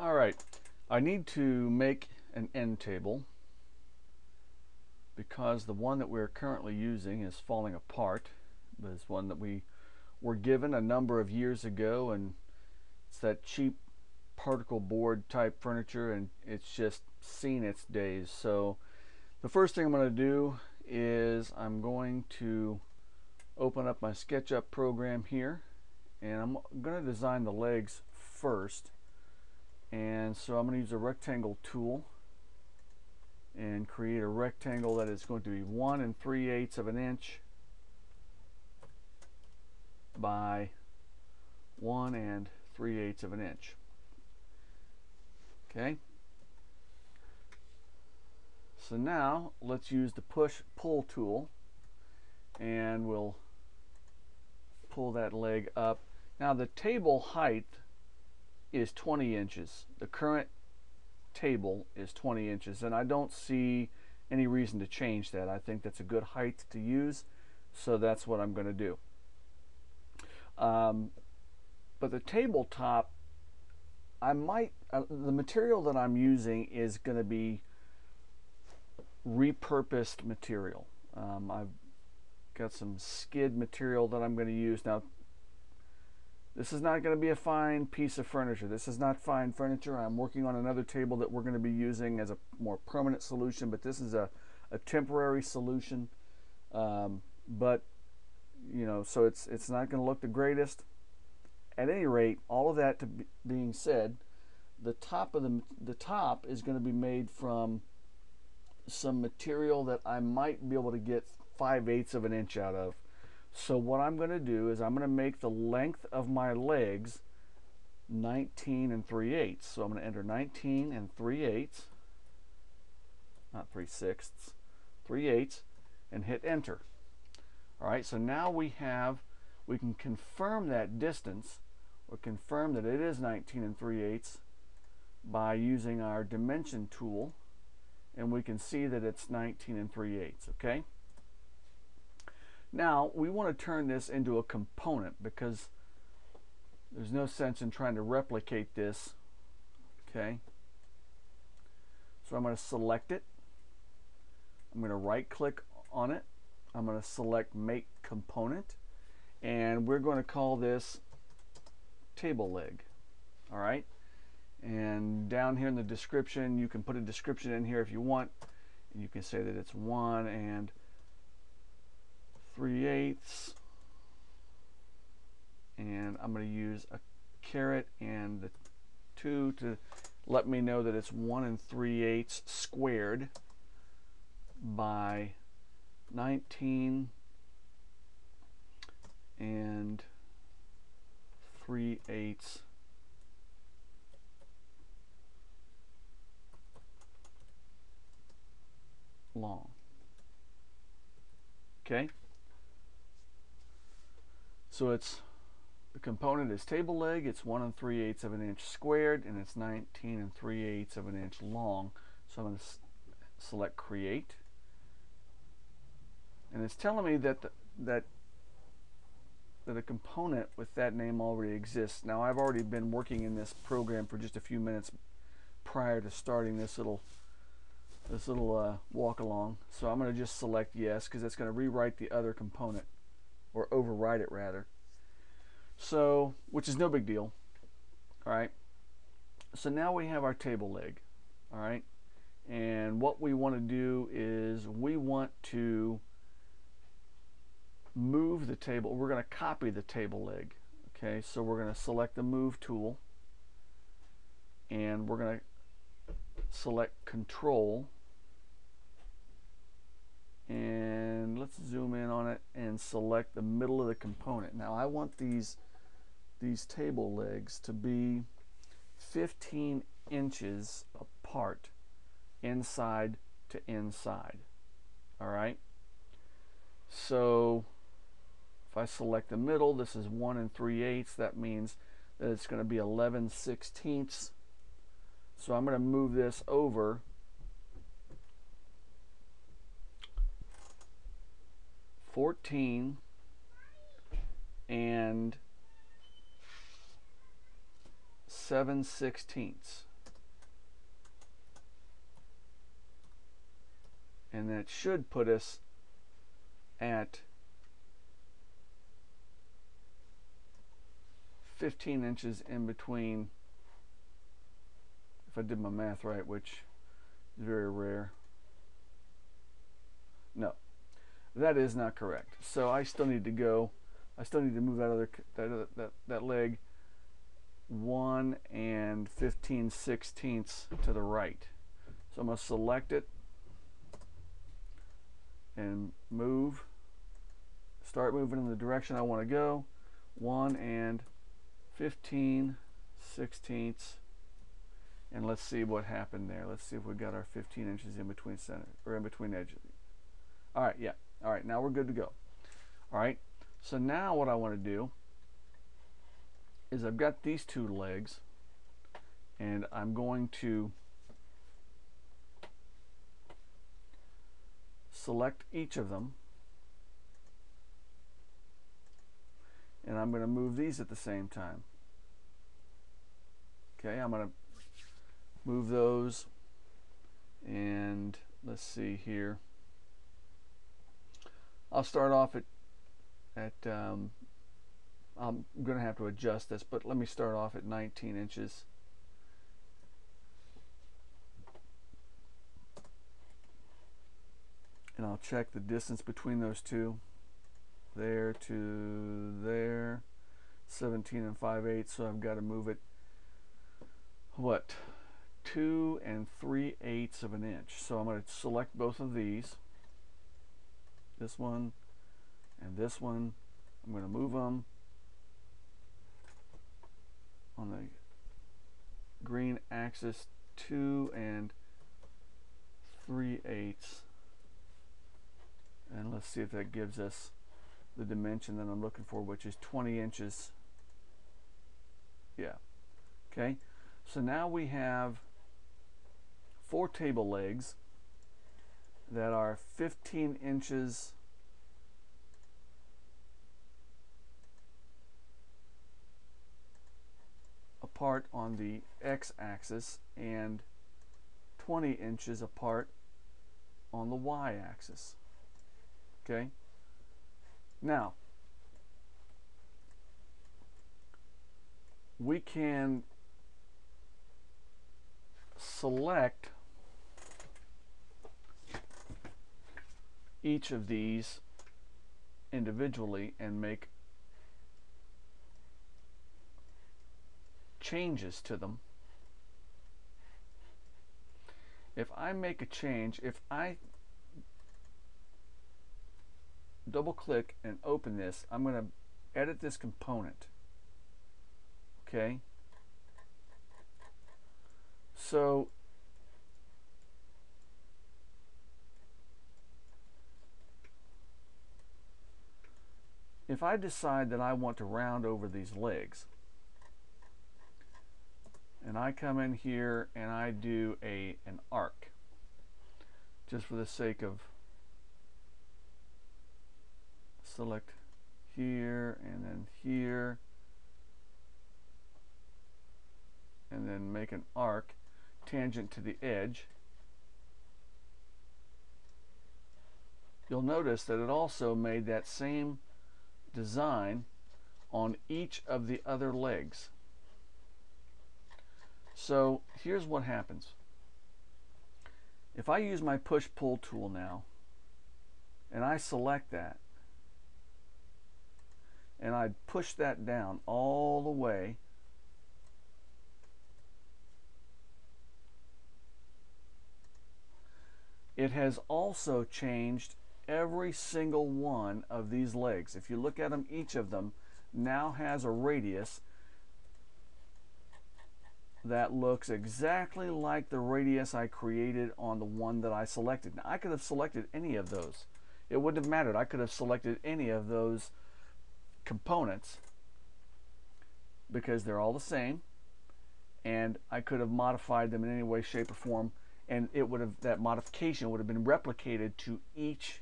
All right, I need to make an end table because the one that we're currently using is falling apart. It's one that we were given a number of years ago, and it's that cheap particle board type furniture, and it's just seen its days. So the first thing I'm going to do is I'm going to open up my SketchUp program here, and I'm going to design the legs first. And so I'm going to use a rectangle tool and create a rectangle that is going to be 1 3/8 of an inch by 1 3/8 of an inch. Okay. So now let's use the push-pull tool, and we'll pull that leg up. Now the table height is 20 inches. The current table is 20 inches, and I don't see any reason to change that. I think that's a good height to use, so that's what I'm going to do. But the tabletop, the material that I'm using is going to be repurposed material. I've got some skid material that I'm going to use. Now, this is not going to be a fine piece of furniture. This is not fine furniture. I'm working on another table that we're going to be using as a more permanent solution, but this is a temporary solution. But you know, so it's not going to look the greatest. At any rate, all of that being said, the top is going to be made from some material that I might be able to get 5/8 of an inch out of. So what I'm going to do is I'm going to make the length of my legs 19 3/8. So I'm going to enter 19 3/8, not 3/6, 3/8, and hit enter. All right, so now we can confirm that distance, or confirm that it is 19 3/8 by using our dimension tool, and we can see that it's 19 3/8, okay? Now, we want to turn this into a component because there's no sense in trying to replicate this, okay? So I'm going to select it. I'm going to right-click on it. I'm going to select Make Component, and we're going to call this Table Leg, all right? And down here in the description, you can put a description in here if you want. You can say that it's 1 3/8, and I'm going to use a caret and the 2 to let me know that it's 1 3/8 squared by 19 3/8 long. Okay. So the component is table leg, it's 1 3/8 of an inch squared, and it's 19 3/8 of an inch long. So I'm going to select Create, and it's telling me that that a component with that name already exists. Now, I've already been working in this program for just a few minutes prior to starting this little walk along. So I'm going to just select yes, because it's going to rewrite the other component, or overwrite it rather. So, which is no big deal. All right. So now we have our table leg. All right. And what we want to do is we want to move the table. We're going to copy the table leg. Okay. So we're going to select the Move tool, and we're going to select Control, and let's zoom in on it and select the middle of the component. Now I want these table legs to be 15 inches apart, inside to inside. All right. So if I select the middle, this is 1 3/8. That means that it's going to be 11/16. So I'm going to move this over 14 7/16. And that should put us at 15 inches in between, if I did my math right, which is very rare. No, that is not correct. So I still need to go, I still need to move that leg 1 and 15/16 to the right. So I'm going to select it and move, start moving in the direction I want to go, 1 and 15/16, and let's see what happened there. Let's see if we got our 15 inches in between center, or in between edges. All right, yeah. All right, now we're good to go. All right, so now what I want to do is I've got these two legs, and I'm going to select each of them, and I'm going to move these at the same time. Okay, I'm going to move those, and let's see here. I'll start off at I'm going to have to adjust this, but let me start off at 19 inches. And I'll check the distance between those two. There to there, 17 and 5/8, so I've got to move it, what, 2 3/8 of an inch. So I'm going to select both of these, this one and this one. I'm going to move them on the green axis 2 3/8, and let's see if that gives us the dimension that I'm looking for, which is 20 inches. Yeah. Okay, so now we have 4 table legs that are 15 inches apart on the x-axis and 20 inches apart on the y-axis. Okay, now we can select each of these individually and make changes to them. If I make a change, if I double click and open this, I'm going to edit this component. Okay, so if I decide that I want to round over these legs, and I come in here and I do an arc, just for the sake of select here and then here, and then make an arc tangent to the edge, you'll notice that it also made that same design on each of the other legs. So here's what happens. If I use my push-pull tool now, and I select that, and I push that down all the way, it has also changed every single one of these legs. If you look at them, each of them now has a radius that looks exactly like the radius I created on the one that I selected. Now, I could have selected any of those. It wouldn't have mattered. I could have selected any of those components because they're all the same, and I could have modified them in any way, shape, or form, and it would have, that modification would have been replicated to each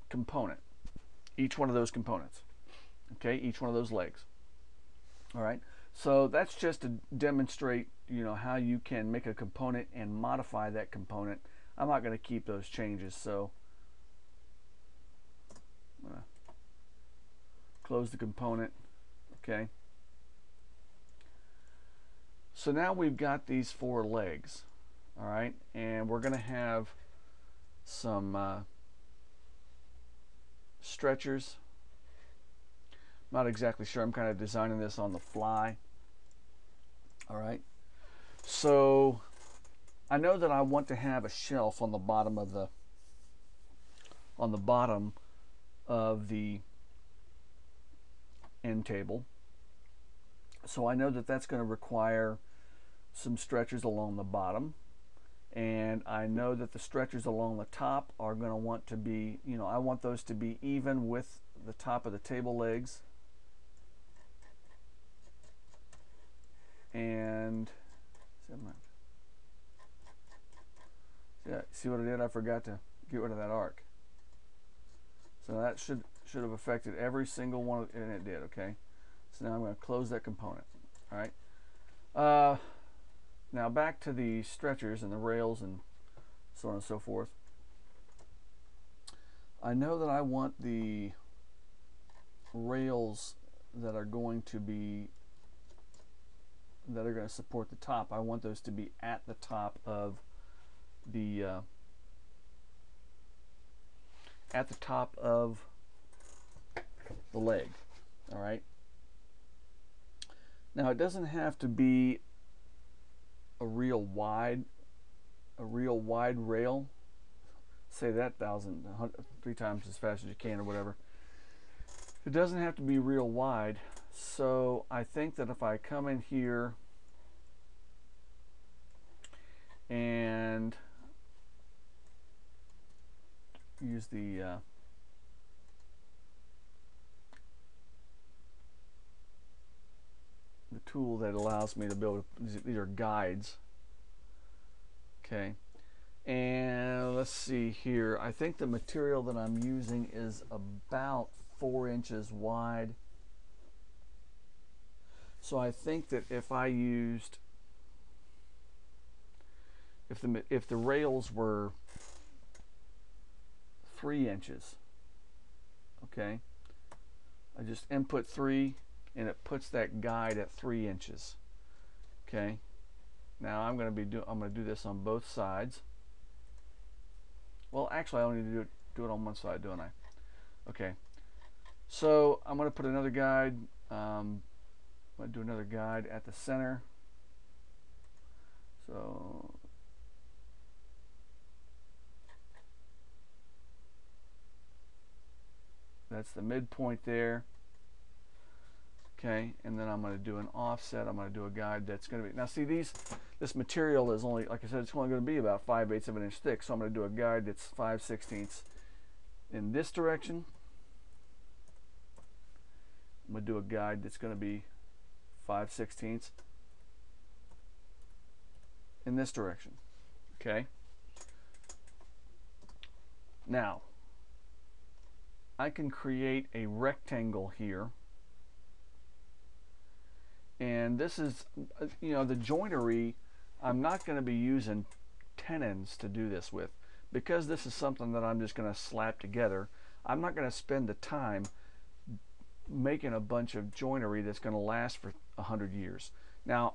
component, each one of those components. Okay, each one of those legs. All right, so that's just to demonstrate, you know, how you can make a component and modify that component. I'm not going to keep those changes, so I'm going to close the component. Okay. So now we've got these 4 legs. All right, and we're going to have some stretchers. Not exactly sure. I'm kind of designing this on the fly. All right. So I know that I want to have a shelf on the bottom of the end table. So I know that that's going to require some stretchers along the bottom, and I know that the stretchers along the top are going to want to be, I want those to be even with the top of the table legs. And yeah, see what I did? I forgot to get rid of that arc. So that should have affected every single one, and it did. Okay. So now I'm going to close that component. All right. Now back to the stretchers and the rails and so on and so forth. I know that I want the rails that are going to support the top. I want those to be at the top of the leg. All right. Now it doesn't have to be a real wide rail. Say that 3 times as fast as you can, or whatever. It doesn't have to be real wide. So I think that if I come in here and use the tool that allows me to build, these are guides. Okay, and let's see here. I think the material that I'm using is about 4 inches wide. So I think that if I used, if the rails were 3 inches, okay, I just input 3 and it puts that guide at 3 inches. Okay, now I'm going to do this on both sides. Well, actually I only need to do it on one side, don't I? Okay, so I'm going to put another guide. I'm going to do another guide at the center. So that's the midpoint there. Okay, and then I'm going to do an offset. I'm going to do a guide that's going to be, now see, this material is only, like I said, it's only going to be about 5/8 of an inch thick. So I'm going to do a guide that's 5/16 in this direction. I'm going to do a guide that's going to be 5/16 in this direction. Okay. Now I can create a rectangle here. And this is, the joinery, I'm not going to be using tenons to do this with, because this is something that I'm just going to slap together. I'm not going to spend the time making a bunch of joinery that's going to last for 100 years. Now,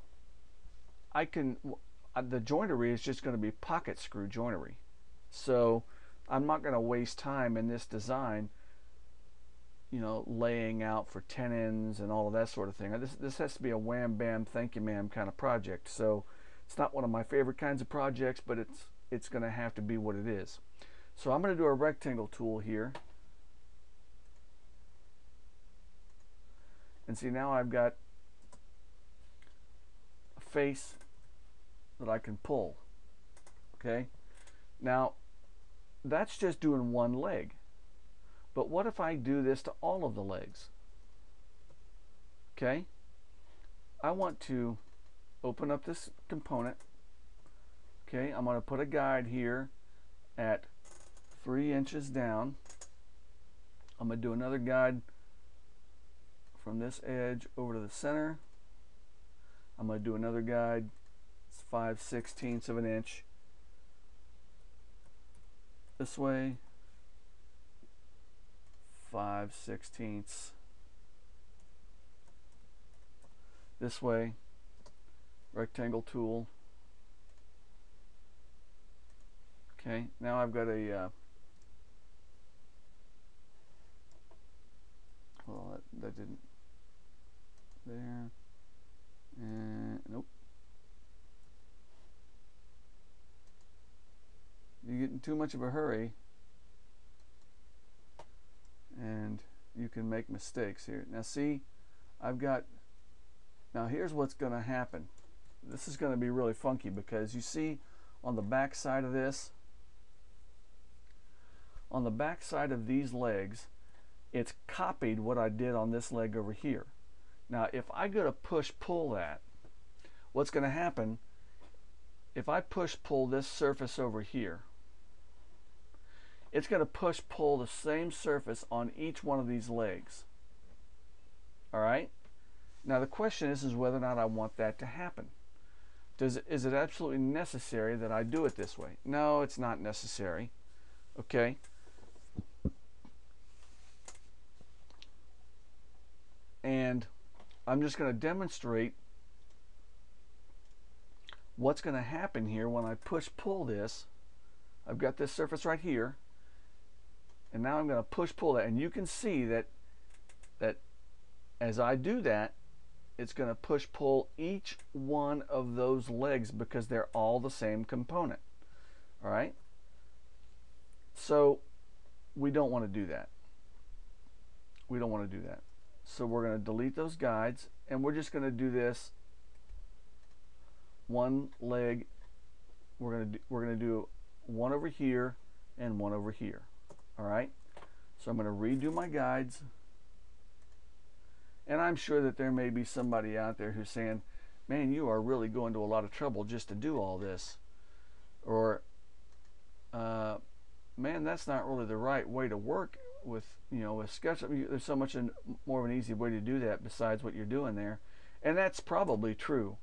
the joinery is just going to be pocket screw joinery. So I'm not going to waste time in this design laying out for tenons and all of that sort of thing. This has to be a wham bam thank you ma'am kind of project. So it's not one of my favorite kinds of projects, but it's going to have to be what it is. So I'm going to do a rectangle tool here, and see, now I've got a face that I can pull. Okay, now that's just doing one leg. But what if I do this to all of the legs? Okay, I want to open up this component. Okay, I'm going to put a guide here at 3 inches down. I'm going to do another guide from this edge over to the center. I'm going to do another guide, it's 5/16 of an inch this way, 5/16 this way, rectangle tool. Okay, now I've got a well, that didn't there, and nope. You get in too much of a hurry and you can make mistakes here. Now see, now here's what's going to happen. This is going to be really funky because you see on the back side of this, on the back side of these legs, it's copied what I did on this leg over here. Now if I go to push pull that, what's going to happen, if I push pull this surface over here, it's going to push pull the same surface on each one of these legs. Alright? Now the question is whether or not I want that to happen. Is it absolutely necessary that I do it this way? No, it's not necessary. Okay? And I'm just going to demonstrate what's going to happen here when I push pull this. I've got this surface right here, and now I'm going to push pull that, and you can see that as I do that, it's going to push pull each one of those legs because they're all the same component. All right? So we don't want to do that. We don't want to do that. So we're going to delete those guides, and we're just going to do this one leg. We're going to do one over here and one over here. All right? So I'm going to redo my guides. And I'm sure that there may be somebody out there who's saying, man, you are really going to a lot of trouble just to do all this. Or, man, that's not really the right way to work with, with SketchUp. There's so much more of an easy way to do that besides what you're doing there. And that's probably true.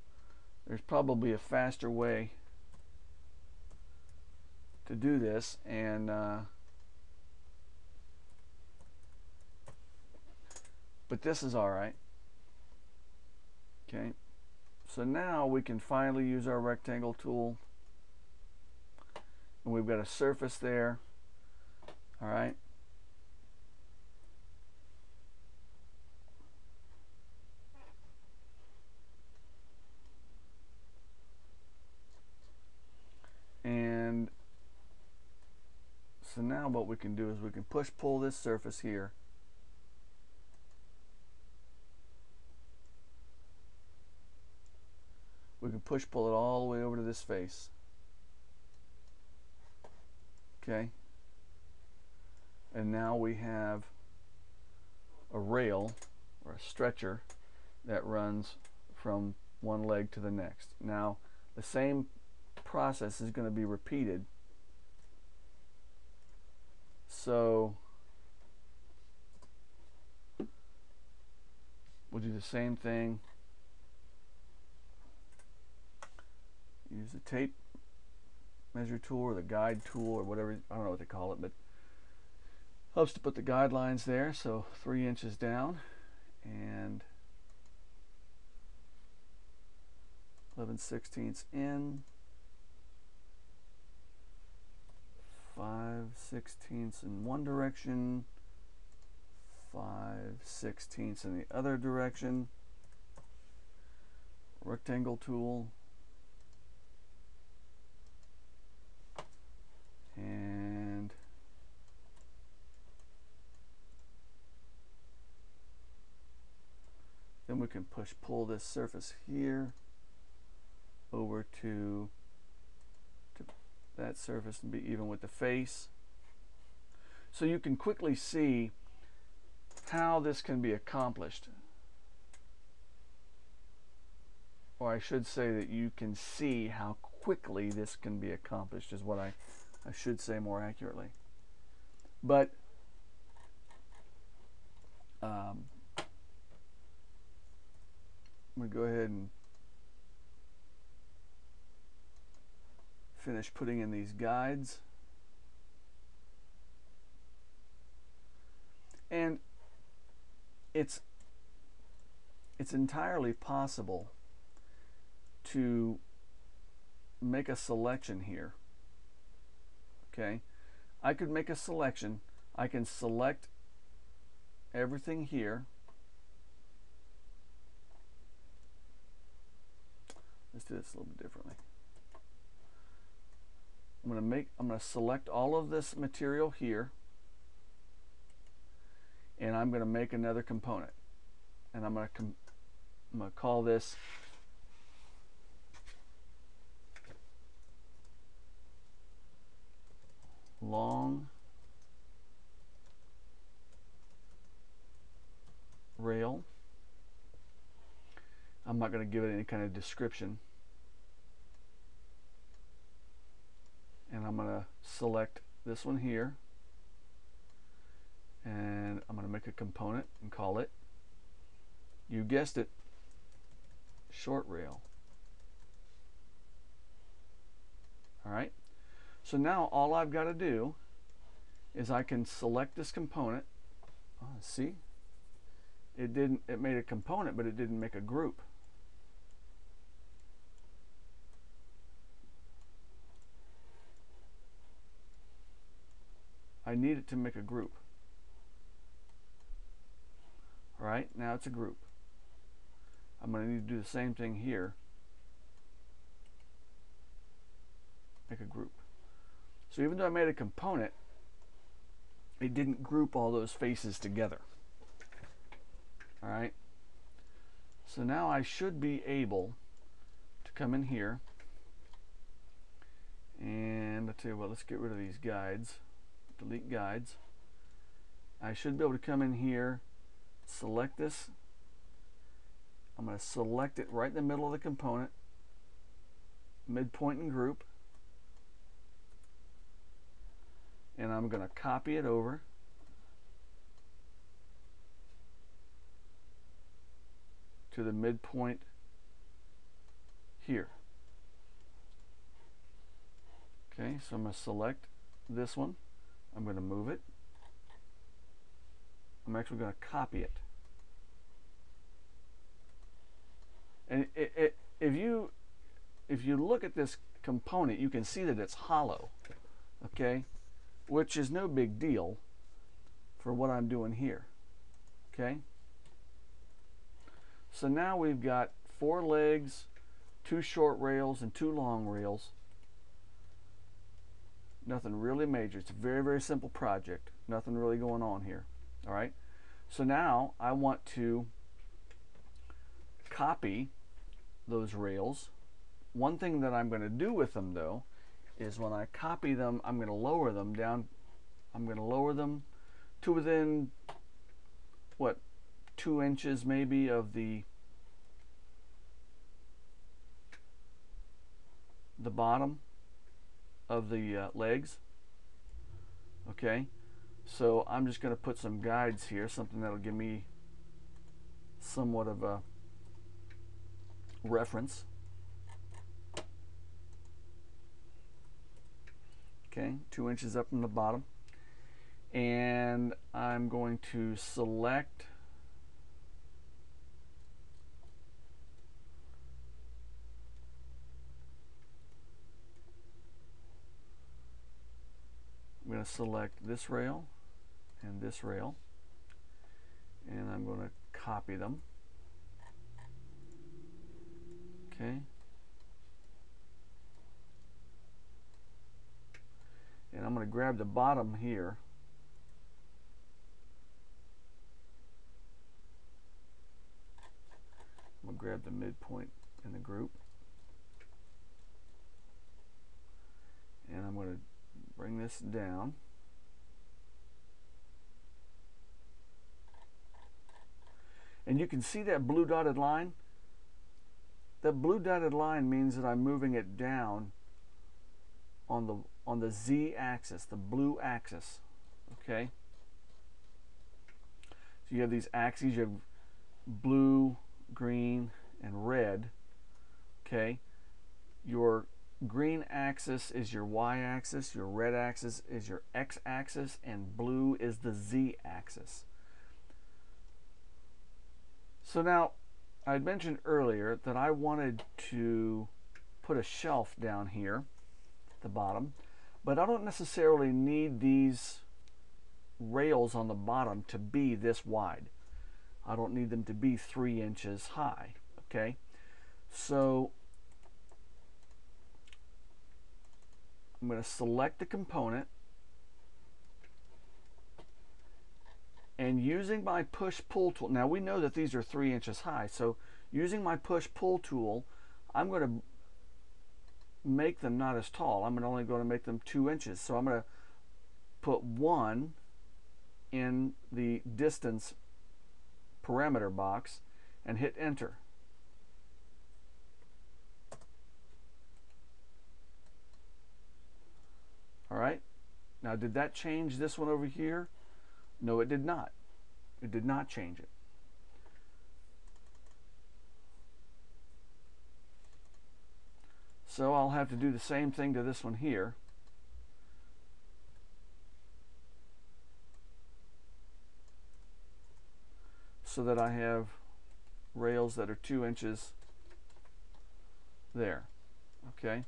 There's probably a faster way to do this. And, but this is all right. Okay, so now we can finally use our rectangle tool, and we've got a surface there. All right. And so now what we can do is we can push pull this surface here. We can push pull it all the way over to this face. Okay. And now we have a rail or a stretcher that runs from one leg to the next. Now the same process is going to be repeated. So we'll do the same thing. Use the tape measure tool or the guide tool or whatever, I don't know what they call it, but helps to put the guidelines there. So 3 inches down and 11/16 in, 5/16 in one direction, 5/16 in the other direction. Rectangle tool. And then we can push pull this surface here over to that surface and be even with the face. So you can quickly see how this can be accomplished. Or I should say that you can see how quickly this can be accomplished is what I should say more accurately. But I'm going to go ahead and finish putting in these guides. it's entirely possible to make a selection here. Okay, I could make a selection. I can select everything here. Let's do this a little bit differently. I'm going to select all of this material here, and I'm going to make another component, and I'm going to call this long rail. I'm not going to give it any kind of description. And I'm going to select this one here, and I'm going to make a component and call it, you guessed it, short rail. Alright, so now all I've got to do is I can select this component. See, it made a component, but it didn't make a group. I need it to make a group. All right, now it's a group. I'm going to need to do the same thing here. Make a group. So even though I made a component, it didn't group all those faces together. All right. So now I should be able to come in here, and I'll tell you what, let's get rid of these guides. Delete guides. I should be able to come in here, select this. I'm going to select it right in the middle of the component, midpoint and group, and I'm going to copy it over to the midpoint here. Okay, so I'm going to select this one. I'm going to move it. I'm actually going to copy it. And if you look at this component, you can see that it's hollow, okay, which is no big deal for what I'm doing here. Okay, so now we've got 4 legs, 2 short rails, and 2 long rails. Nothing really major. It's a very, very simple project. Nothing really going on here. All right. So now I want to copy those rails. One thing that I'm going to do with them, though, is when I copy them, I'm going to lower them down. I'm going to lower them to within, what, 2 inches maybe of the bottom of the legs. Okay, so I'm just going to put some guides here, something that'll give me somewhat of a reference. Okay, 2 inches up from the bottom, and I'm going to select I'm going to select this rail and this rail, and I'm going to copy them. Okay. And I'm going to grab the bottom here. I'm going to grab the midpoint in the group. And I'm going to bring this down. And you can see that blue dotted line. That blue dotted line means that I'm moving it down on the Z axis, the blue axis. Okay? So you have these axes, you have blue, green, and red. Okay? Your green axis is your Y axis, your red axis is your X axis, and blue is the Z axis. So now I had mentioned earlier that I wanted to put a shelf down here at the bottom, but I don't necessarily need these rails on the bottom to be this wide. I don't need them to be 3 inches high. Okay, so I'm going to select the component, and using my push-pull tool, now we know that these are 3 inches high, so using my push-pull tool, I'm going to make them not as tall. I'm only going to make them 2 inches. So I'm going to put 1 in the distance parameter box and hit enter. All right. Now, did that change this one over here? No, it did not. It did not change it. So I'll have to do the same thing to this one here. So that I have rails that are 2 inches there. Okay.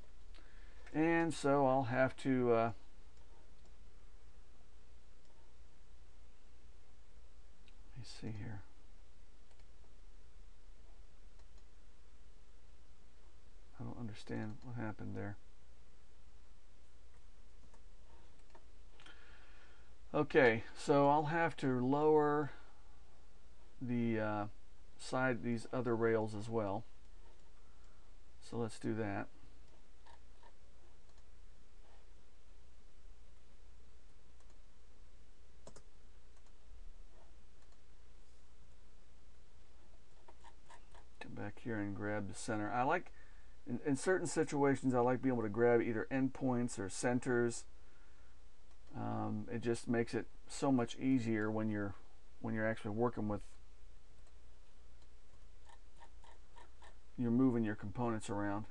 And so I'll have to let me see here. I don't understand what happened there. Okay, so I'll have to lower the these other rails as well. So let's do that. Come back here and grab the center. I like, in certain situations, I like being able to grab either endpoints or centers. It just makes it so much easier when you're actually working with, you're moving your components around.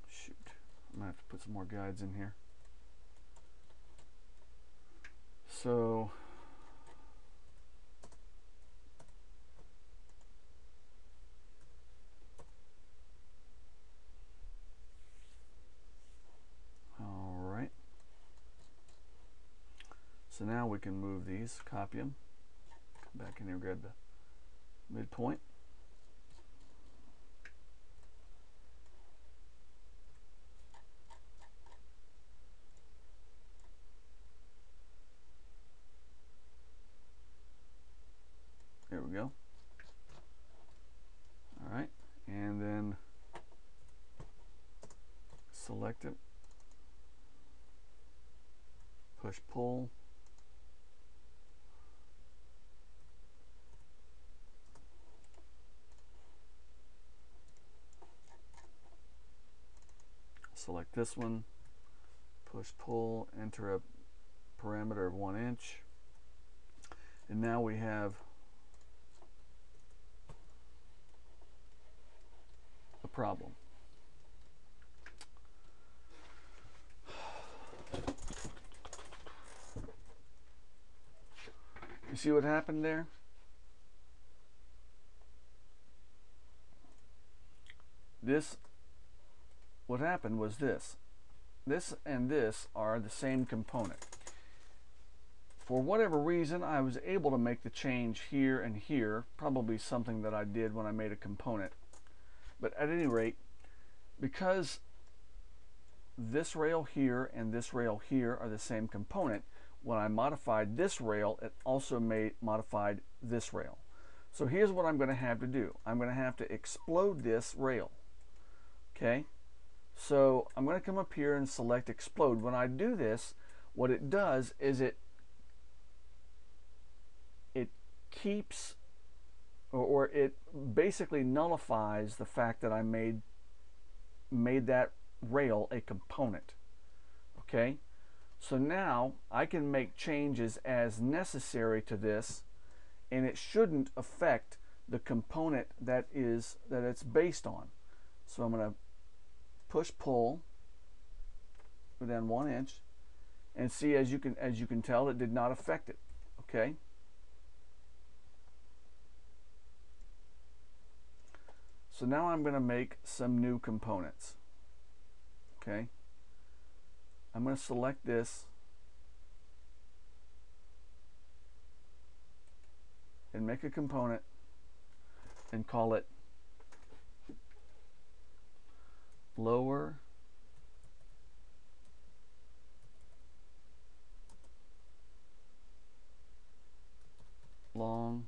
Shoot, I'm gonna have to put some more guides in here. So So now we can move these, copy them, come back in here and grab the midpoint. There we go. All right, and then select it, push pull. Select this one, push pull, enter a parameter of 1 inch, and now we have a problem. You see what happened there? What happened was this and this are the same component. For whatever reason, I was able to make the change here and here, probably something that I did when I made a component. But at any rate, because this rail here and this rail here are the same component, when I modified this rail, it also modified this rail. So here's what I'm going to have to do. I'm going to have to explode this rail. Okay? So I'm going to come up here and select explode. When I do this, what it does is it keeps, or it basically nullifies the fact that I made that rail a component. Okay? So now I can make changes as necessary to this, and it shouldn't affect the component that it's based on. So I'm going to push pull, go down 1 inch, and see, as you can tell, it did not affect it. Okay. So now I'm going to make some new components. Okay. I'm going to select this and make a component and call it lower long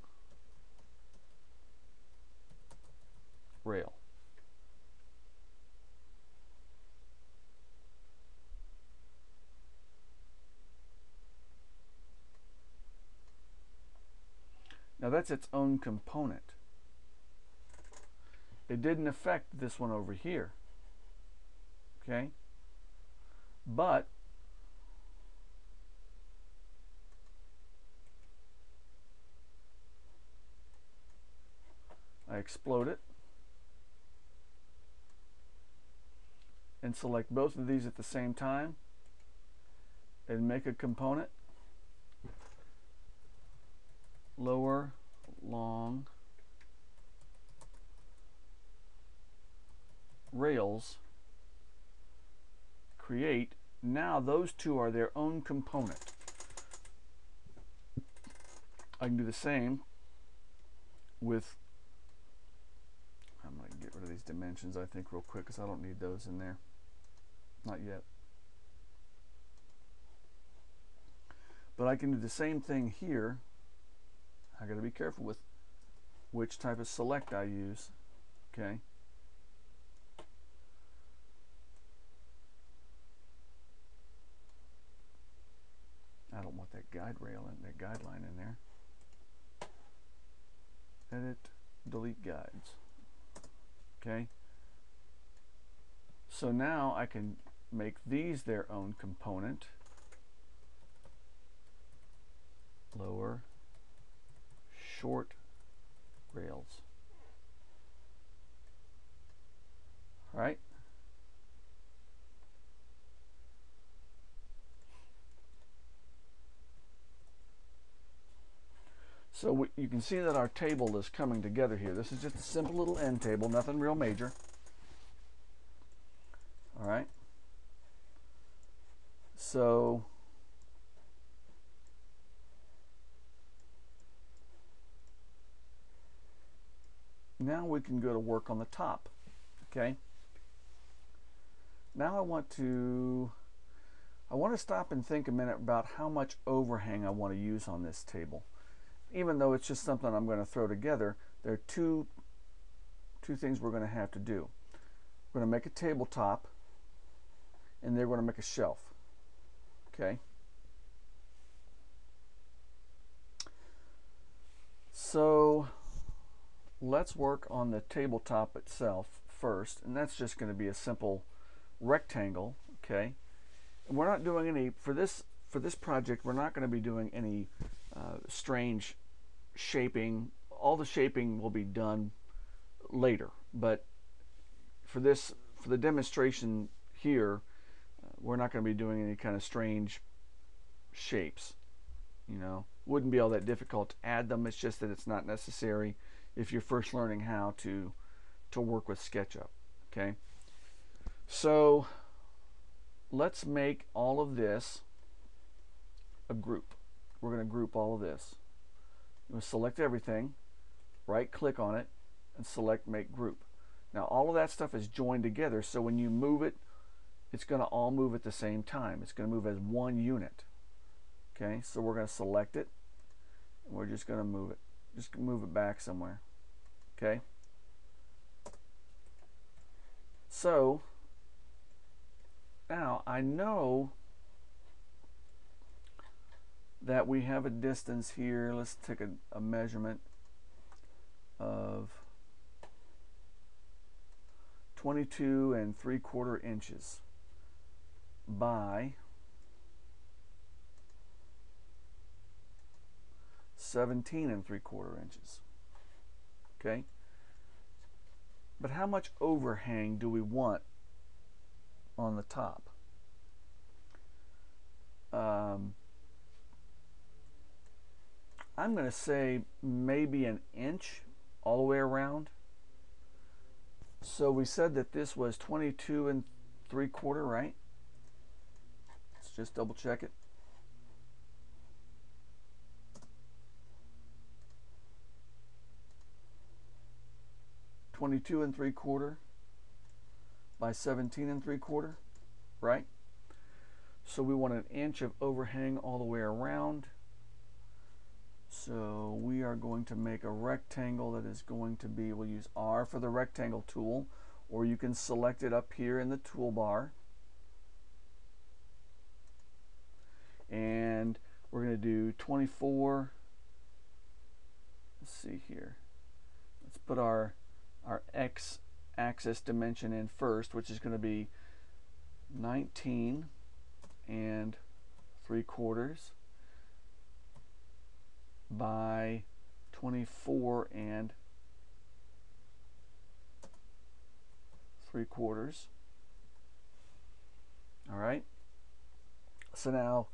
rail. Now that's its own component. It didn't affect this one over here. Okay? But I explode it and select both of these at the same time and make a component lower long rails create. Now those two are their own component. I can do the same with, I'm going to get rid of these dimensions I think real quick because I don't need those in there. Not yet. But I can do the same thing here. I got to be careful with which type of select I use. Okay. I don't want that guide rail in, that guideline in there. Edit, delete guides. Okay. So now I can make these their own component. Lower short rails. All right. So you can see that our table is coming together here. This is just a simple little end table, nothing real major. All right. So now we can go to work on the top. Okay. Now I want to stop and think a minute about how much overhang I want to use on this table. Even though it's just something I'm going to throw together, there are two things we're going to have to do. We're going to make a tabletop, and they're going to make a shelf. Okay. So let's work on the tabletop itself first, and that's just going to be a simple rectangle. Okay. And we're not doing any for this project. We're not going to be doing any strange shaping. All the shaping will be done later, but for the demonstration here, we're not going to be doing any kind of strange shapes. You know, wouldn't be all that difficult to add them. It's just that it's not necessary if you're first learning how to work with SketchUp. Okay, so let's make all of this a group. We're going to group all of this. We'll select everything, right click on it, and select make group. Now all of that stuff is joined together, so when you move it, it's going to all move at the same time. It's going to move as one unit. Okay, so we're going to select it, and we're just going to move it. Just move it back somewhere. Okay. So now I know that we have a distance here. Let's take a measurement of 22 3/4 inches by 17 3/4 inches. okay? But how much overhang do we want on the top? I'm going to say maybe an inch all the way around. So we said that this was 22 3/4, right? Let's just double check it. (22 3/4) by 17 3/4, right? So we want an inch of overhang all the way around. So we are going to make a rectangle that is going to be, we'll use R for the rectangle tool, or you can select it up here in the toolbar. And we're going to do 24. Let's see here. Let's put our X axis dimension in first, which is going to be 19 3/4 by 24 3/4. All right. So now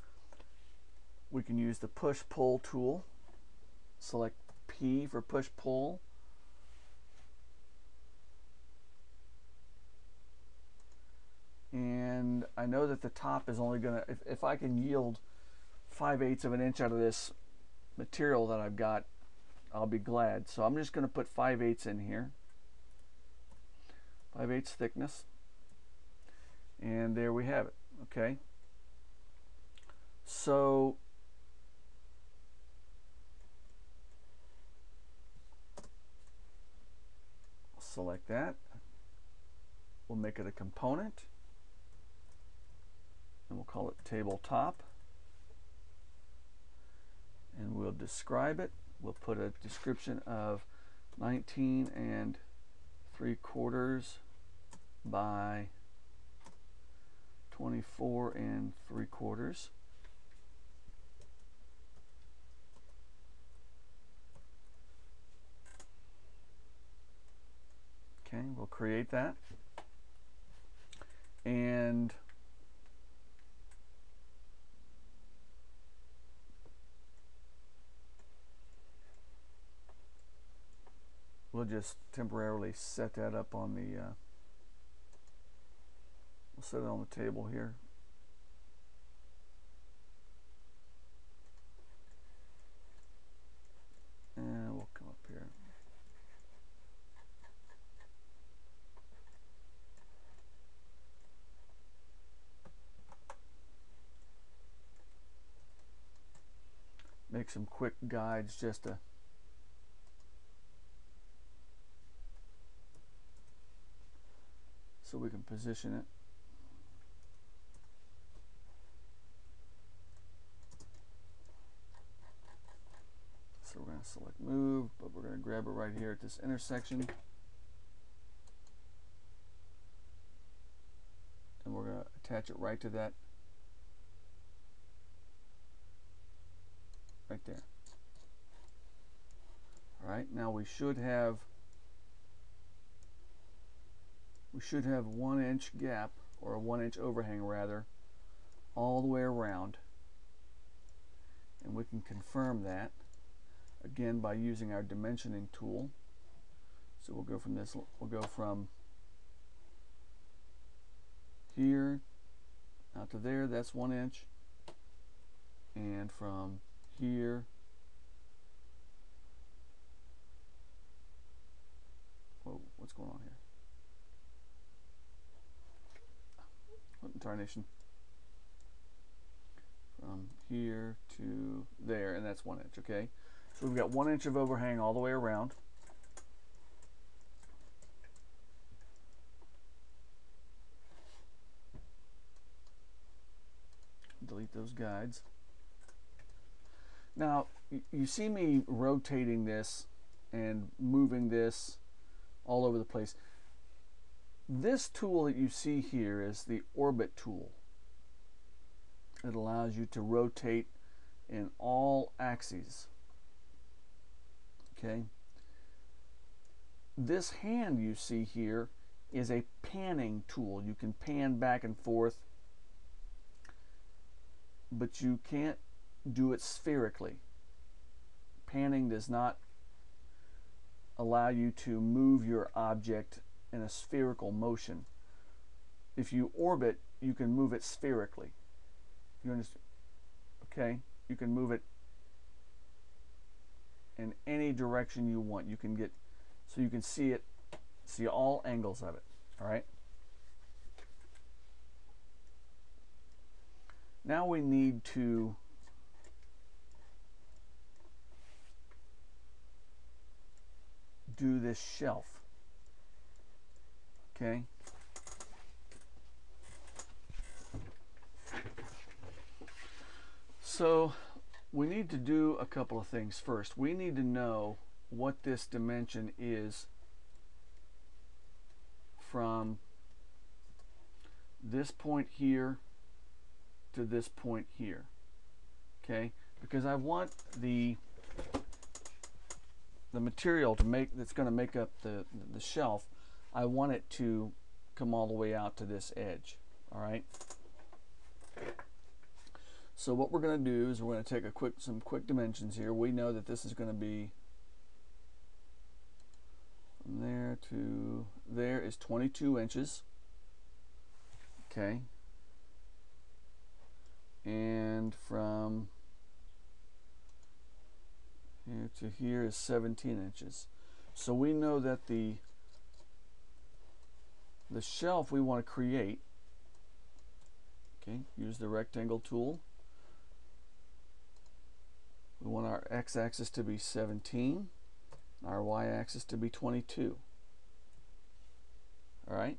we can use the push-pull tool. Select P for push-pull. And I know that the top is only going to, if I can yield 5/8 of an inch out of this material that I've got, I'll be glad. So I'm just going to put 5/8 in here. 5/8 thickness. And there we have it. Okay. So select that. We'll make it a component. And we'll call it tabletop. And we'll describe it. We'll put a description of 19 3/4 by 24 3/4. Okay, we'll create that. And we'll just temporarily set that up on the, we'll set it on the table here. And we'll come up here. Make some quick guides just to so we can position it. So we're going to select move, but we're going to grab it right here at this intersection. And we're going to attach it right to that. Right there. All right, now we should have 1 inch gap, or a 1 inch overhang rather, all the way around. And we can confirm that again by using our dimensioning tool. So we'll go from this, we'll go from here out to there, that's 1 inch. And from here, whoa, what's going on here? What in tarnation? From here to there, and that's 1 inch, okay? So we've got 1 inch of overhang all the way around. Delete those guides. Now, you see me rotating this and moving this all over the place. This tool that you see here is the orbit tool. It allows you to rotate in all axes. Okay. this hand you see here is a panning tool. You can pan back and forth, but you can't do it spherically. Panning does not allow you to move your object in a spherical motion. If you orbit, you can move it spherically. You understand? Okay? You can move it in any direction you want. You can get, so you can see it, see all angles of it. All right? Now we need to do this shelf. Okay? So we need to do a couple of things first. We need to know what this dimension is from this point here to this point here. Okay? Because I want the material to make, that's going to make up the shelf, I want it to come all the way out to this edge. All right? So what we're going to do is we're going to take some quick dimensions here. We know that this is going to be from there to there is 22 inches. Okay. And from here to here is 17 inches. So we know that the shelf we want to create, okay, use the rectangle tool. We want our x-axis to be 17, our y-axis to be 22. All right.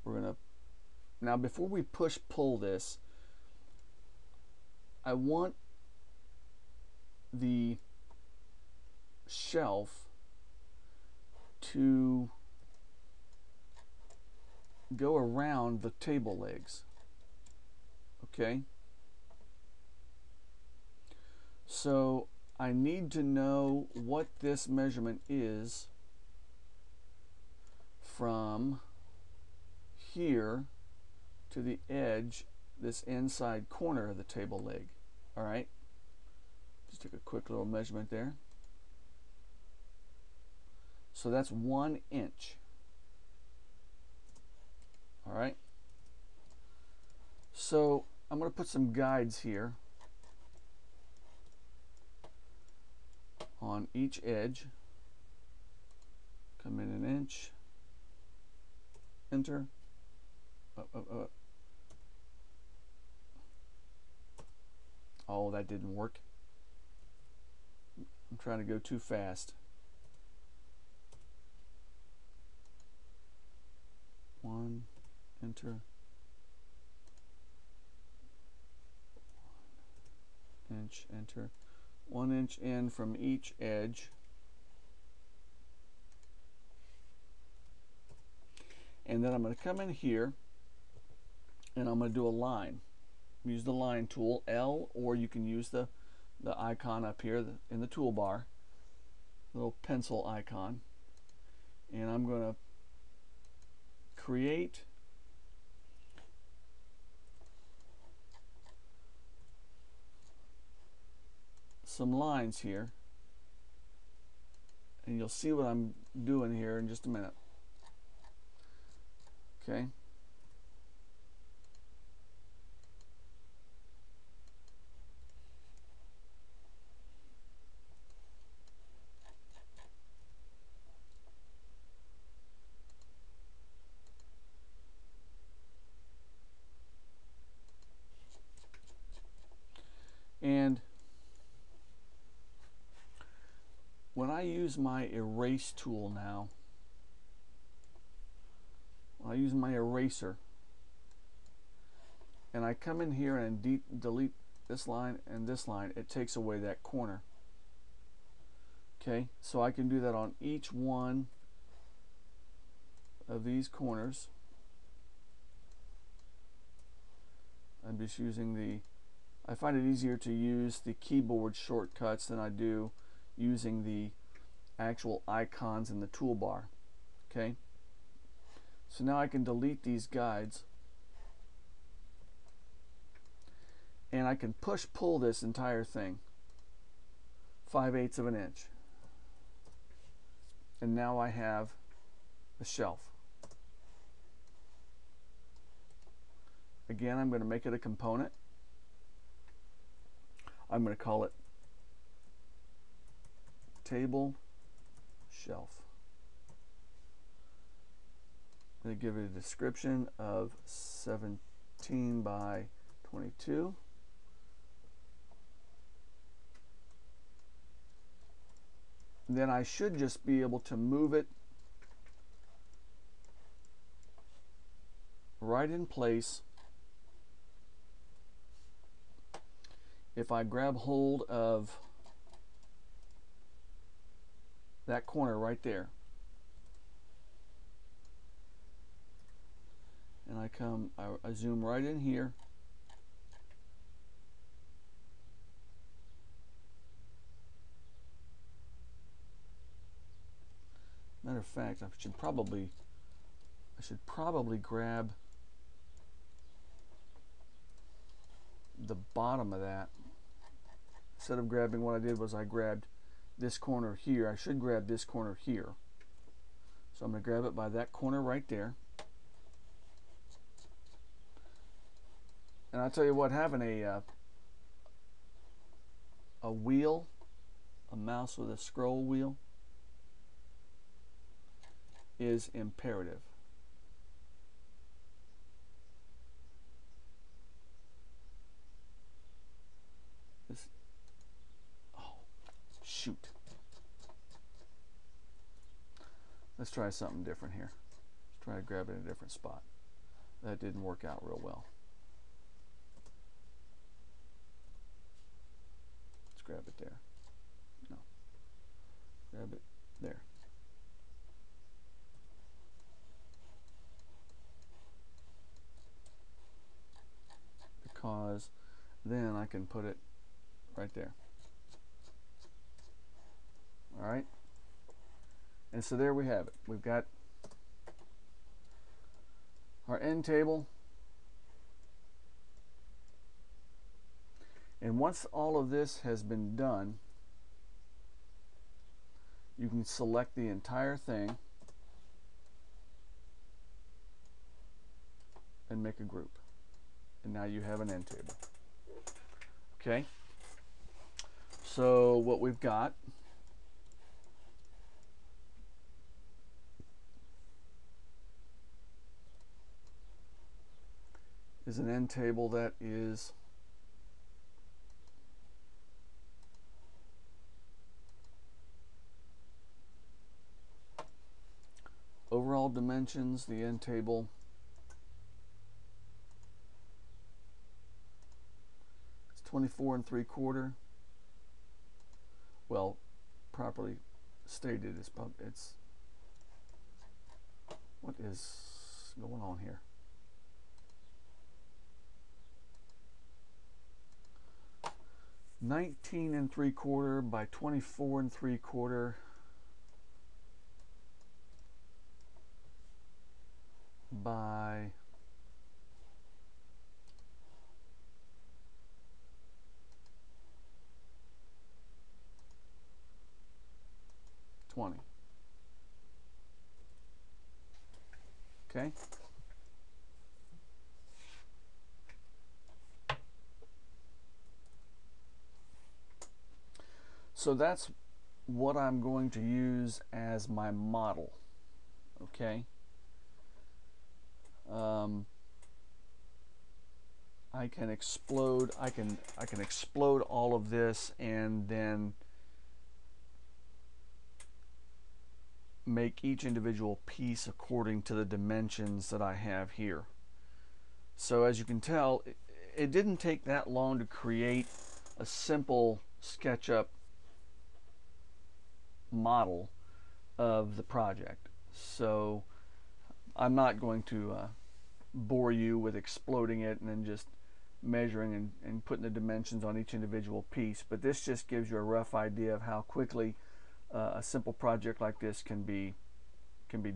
We're going to, now before we pull this, I want the shelf to go around the table legs. Okay? So I need to know what this measurement is from here to the edge, this inside corner of the table leg. All right? Just take a quick little measurement there. So that's 1 inch. All right? So I'm going to put some guides here on each edge. Come in an inch. Enter. Up, up, up. Oh, that didn't work. I'm trying to go too fast. 1, enter. 1 inch, enter. 1 inch in from each edge. And then I'm going to come in here and I'm going to do a line. Use the line tool, L, or you can use the icon up here in the toolbar, little pencil icon. And I'm going to create some lines here, and you'll see what I'm doing here in just a minute. Okay. And when I use my erase tool now, I use my eraser and I come in here and delete this line and this line, it takes away that corner. Okay, so I can do that on each one of these corners. I'm just using I find it easier to use the keyboard shortcuts than I do using the actual icons in the toolbar. Okay, so now I can delete these guides, and I can push pull this entire thing 5/8 of an inch, and now I have a shelf. Again, I'm going to make it a component. I'm going to call it table shelf. I'm going to give it a description of 17 by 22. Then I should just be able to move it right in place if I grab hold of that corner right there, and I zoom right in here, matter of fact, I should probably grab the bottom of that. Instead of grabbing, what I did was I grabbed this corner here. I should grab this corner here. So I'm going to grab it by that corner right there. And I'll tell you what, having a wheel, a mouse with a scroll wheel, is imperative. Shoot. Let's try something different here. Let's try to grab it in a different spot. That didn't work out real well. Let's grab it there. No. Grab it there. Because then I can put it right there. All right, and so there we have it. We've got our end table, and once all of this has been done, you can select the entire thing and make a group, and now you have an end table. Okay, so what we've got is an end table that is overall dimensions. The end table is 24 3/4. Well, properly stated, it's what is going on here? (19 3/4 by 24 3/4 by 20. Okay. So that's what I'm going to use as my model. Okay. I can explode. I can explode all of this and then make each individual piece according to the dimensions that I have here. So as you can tell, it didn't take that long to create a simple SketchUp model of the project. So I'm not going to bore you with exploding it and then just measuring and putting the dimensions on each individual piece, but this just gives you a rough idea of how quickly a simple project like this can be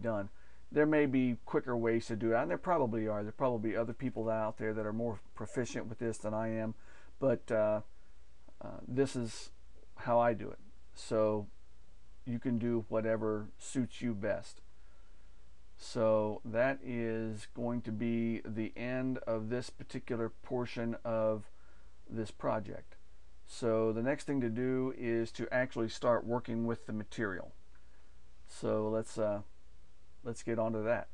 done. There may be quicker ways to do it, and there probably are. There probably be other people out there that are more proficient with this than I am, but this is how I do it. So you can do whatever suits you best. So that is going to be the end of this particular portion of this project. So the next thing to do is to actually start working with the material. So let's get on to that.